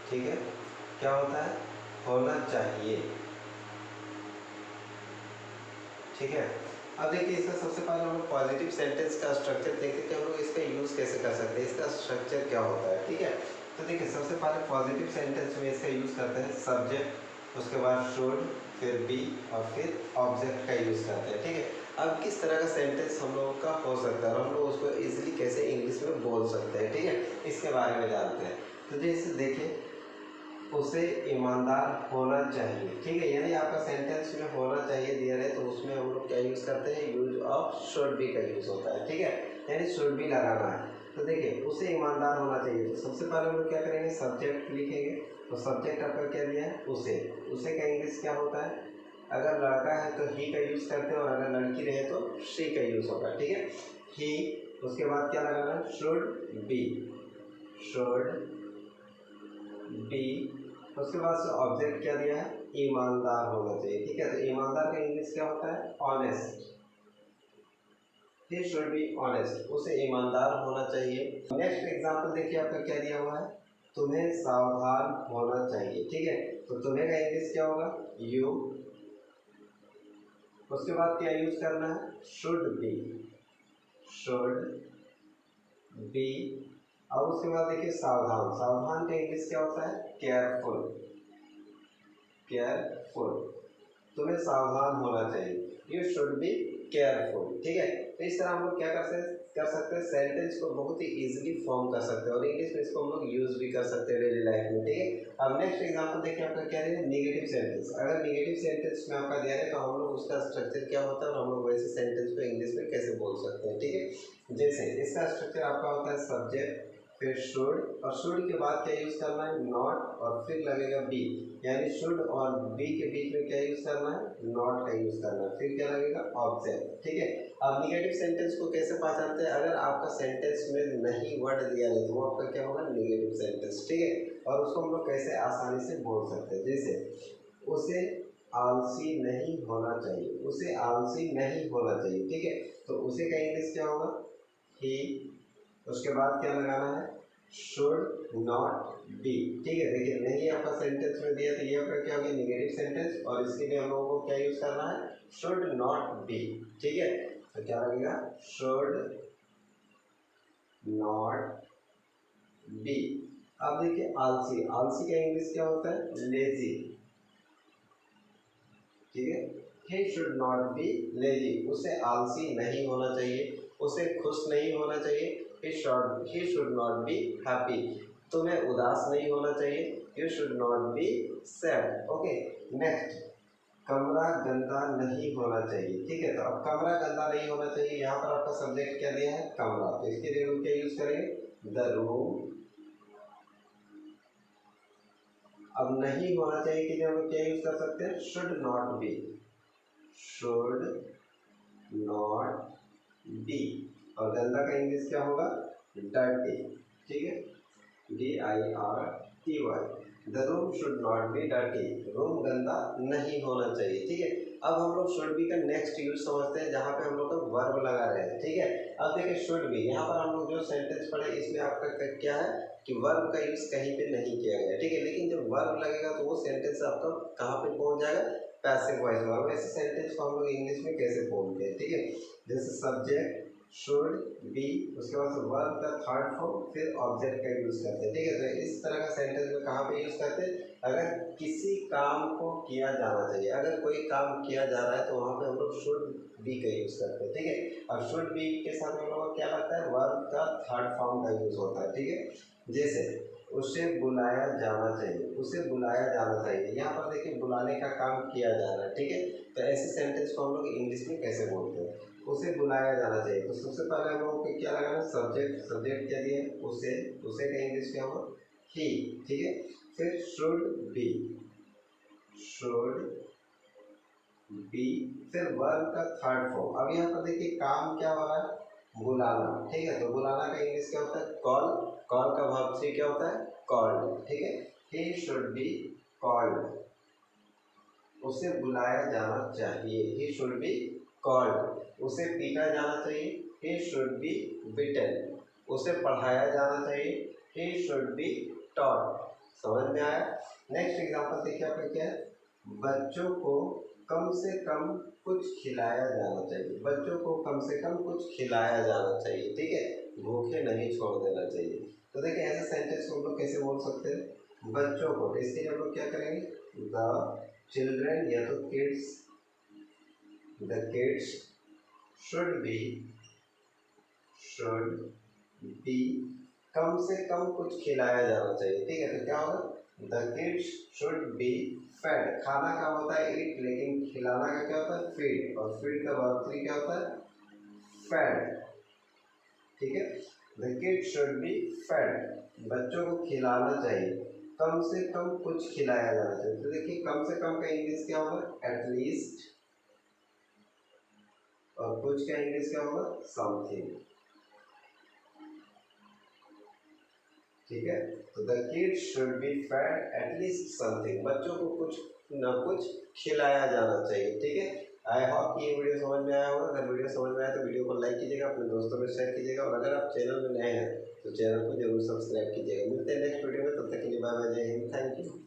ठीक है, क्या होता है, होना चाहिए। ठीक है, अब देखिए इसका सबसे पहले हम लोग पॉजिटिव सेंटेंस का स्ट्रक्चर देखते कि हम लोग इसका यूज़ कैसे कर सकते हैं, इसका स्ट्रक्चर क्या होता है। ठीक है, तो देखिए सबसे पहले पॉजिटिव सेंटेंस में इसका यूज़ करते हैं सब्जेक्ट, उसके बाद शुड, फिर बी और फिर ऑब्जेक्ट का यूज़ करते हैं। ठीक है, अब किस तरह का सेंटेंस हम लोगों का हो सकता है और हम लोग उसको इजीली कैसे इंग्लिश में बोल सकते हैं। ठीक है, इसके बारे में जानते हैं। तो जैसे देखिए, उसे ईमानदार होना चाहिए। ठीक है, यानी आपका सेंटेंस में होना चाहिए दिया है तो उसमें हम लोग क्या यूज़ करते हैं, यूज ऑफ शुड बी का यूज़ होता है। ठीक है, यानी शुड बी लगाना है। तो देखिए उसे ईमानदार होना चाहिए, तो सबसे पहले हम लोग क्या करेंगे, सब्जेक्ट लिखेंगे। तो सब्जेक्ट आपका क्या दिया है, उसे का इंग्लिश क्या होता है, अगर लड़का है तो ही का यूज़ करते हैं और अगर लड़की रहे तो शी का यूज़ होगा। ठीक है, ही, उसके बाद क्या लगाना है, शुड बी, शुड बी, उसके बाद से ऑब्जेक्ट क्या दिया है, ईमानदार होना चाहिए। ठीक है, तो ईमानदार का इंग्लिश क्या होता है, honest. He should be honest, उसे ईमानदार होना चाहिए। नेक्स्ट एग्जांपल देखिए आपका क्या दिया हुआ है, तुम्हें सावधान होना चाहिए। ठीक है, तो तुम्हें का इंग्लिश क्या होगा, यू, उसके बाद क्या यूज करना है, शुड बी, शुड बी, और उसके बाद देखिए सावधान, सावधान का इंग्लिश क्या होता है, केयरफुल, केयरफुल, तुम्हें सावधान होना चाहिए, यू शुड बी केयरफुल। ठीक है, तो इस तरह हम लोग क्या कर सकते हैं, सेंटेंस को बहुत ही इजीली फॉर्म कर सकते हैं और इंग्लिश में इसको हम लोग यूज भी कर सकते हैं डेली लाइफ में। ठीक है, अब नेक्स्ट एग्जांपल देखिए आपका क्या है, नेगेटिव सेंटेंस। अगर नेगेटिव सेंटेंस में आपका दिया है तो हम लोग उसका स्ट्रक्चर क्या होता है और हम लोग वैसे सेंटेंस को इंग्लिश में कैसे बोल सकते हैं। ठीक है, जैसे इसका स्ट्रक्चर आपका होता है सब्जेक्ट, फिर शुड, और शुड के बाद क्या यूज करना है, नॉट, और फिर लगेगा बी, यानी शुड और बी के बीच में क्या यूज करना है, नॉट का यूज करना है, फिर क्या लगेगा, ऑब्जेक्ट। ठीक है, अब निगेटिव सेंटेंस को कैसे पहचानते हैं, अगर आपका सेंटेंस में नहीं वर्ड दिया है तो वो आपका क्या होगा, निगेटिव सेंटेंस। ठीक है, और उसको हम लोग कैसे आसानी से बोल सकते हैं, जैसे उसे आलसी नहीं होना चाहिए, उसे आलसी नहीं होना चाहिए। ठीक है, तो उसे का इंग्लिश क्या होगा, ही, उसके बाद क्या लगाना है, शुड नॉट बी। ठीक है, देखिए नहीं आपका सेंटेंस में दिया तो ये आपका क्या हो गया, निगेटिव सेंटेंस, और इसके लिए हम लोगों को क्या यूज करना है, शुड नॉट बी। ठीक है, तो क्या लगेगा, शुड नॉट बी। अब देखिए आलसी, आलसी का इंग्लिश क्या होता है, लेजी। ठीक है, he should not be lazy, उसे आलसी नहीं होना चाहिए, उसे खुश नहीं होना चाहिए, he should not be happy, तुम्हें उदास नहीं होना चाहिए, you should not be sad। Okay, next, कमरा गंदा नहीं होना चाहिए। ठीक है, तो अब कमरा गंदा नहीं होना चाहिए, यहाँ पर आपका सब्जेक्ट क्या दिया है, कमरा, तो इसके लिए हम क्या यूज करेंगे, द रूम। अब नहीं होना चाहिए के लिए हम क्या यूज कर सकते हैं, should not be, should not be, और गंदा का इंग्लिश क्या होगा, डर्टी। ठीक है, DIRTY, the room should not be dirty, room गंदा नहीं होना चाहिए। ठीक है, अब हम लोग शुड बी का नेक्स्ट यूज समझते हैं जहाँ पे हम लोग का वर्ब लगा रहे हैं। ठीक है, अब देखिए शुड बी, यहाँ पर हम लोग जो सेंटेंस पढ़े इसमें आपका क्या है कि वर्ब का यूज कहीं पे नहीं किया गया। ठीक है, लेकिन जब वर्ब लगेगा तो वो सेंटेंस आपका कहाँ पे पहुंच जाएगा, पैसिव वॉइस में। अब ऐसे सेंटेंस को हम लोग इंग्लिश में कैसे बोलते हैं। ठीक है, जैसे सब्जेक्ट, शुड बी, उसके बाद वर्ब का थर्ड फॉर्म, फिर ऑब्जेक्ट का यूज करते हैं। ठीक है, तो इस तरह का सेंटेंस में कहाँ पे यूज करते हैं, अगर किसी काम को किया जाना चाहिए, अगर कोई काम किया जा रहा है तो वहाँ पे हम लोग शुड बी का यूज करते हैं। ठीक है, और शुड बी के साथ हम लोग को क्या लगता है, वर्ब का थर्ड फॉर्म का यूज होता है। ठीक है, जैसे उसे बुलाया जाना चाहिए, उसे बुलाया जाना चाहिए, यहाँ पर देखिए बुलाने का काम किया जा रहा है। ठीक है, तो ऐसे सेंटेंस को हम लोग इंग्लिश में कैसे बोलते हैं, उसे बुलाया जाना चाहिए। तो सबसे पहले हम लोगों को क्या लगाना, सब्जेक्ट, सब्जेक्ट क्या दिए, उसे का इंग्लिश क्या होगा, ही। ठीक है, फिर शुड बी, शुड बी, फिर वर्ब का थर्ड फॉर्म। अब यहाँ पर देखिए काम क्या हो रहा है, बुलाना। ठीक है, तो बुलाना का इंग्लिश क्या होता है, कॉल, कॉल का वर्ब से क्या होता है, कॉल्ड। ठीक है, ही शुड बी कॉल्ड, उसे बुलाया जाना चाहिए, ही शुड बी कॉल्ड, उसे पीटा जाना चाहिए, ही शुड बी बिटन, उसे पढ़ाया जाना चाहिए, ही शुड बी टॉट, समझ में आया। नेक्स्ट एग्जांपल देखिए आपका क्या है, बच्चों को कम से कम कुछ खिलाया जाना चाहिए। बच्चों को कम से कम कुछ खिलाया जाना चाहिए, ठीक है, भूखे नहीं छोड़ देना चाहिए। तो देखिए ऐसे सेंटेंस को हम लोग कैसे बोल सकते हैं, बच्चों को, इसके लिए हम लोग क्या करेंगे, द चिल्ड्रेन या तो kids, the kids should be कम से कम कुछ खिलाया जाना चाहिए, ठीक है। तो क्या होगा, the kids should be fed. खाना का होता है ईट, लेकिन खिलाना का क्या होता है, फीड, और फीड का वर्ब 3 क्या होता है, फेड, ठीक है। The kids should be fed, बच्चों को खिलाना चाहिए, कम से कम कुछ खिलाया जाना चाहिए। तो देखिए कम से कम का इंग्लिश क्या होगा, एटलीस्ट, और कुछ का इंग्लिश क्या होगा, समथिंग, ठीक है। तो the kids should be fed at least something, बच्चों को कुछ न कुछ खिलाया जाना चाहिए, ठीक है। आई होप कि ये वीडियो समझ में आया होगा। अगर वीडियो समझ में आया तो वीडियो को लाइक कीजिएगा, अपने दोस्तों में शेयर कीजिएगा, और अगर आप चैनल में नए हैं तो चैनल को जरूर सब्सक्राइब कीजिएगा। मिलते हैं नेक्स्ट वीडियो में, तब तक के लिए बाय बाय, जय हिंद, थैंक यू।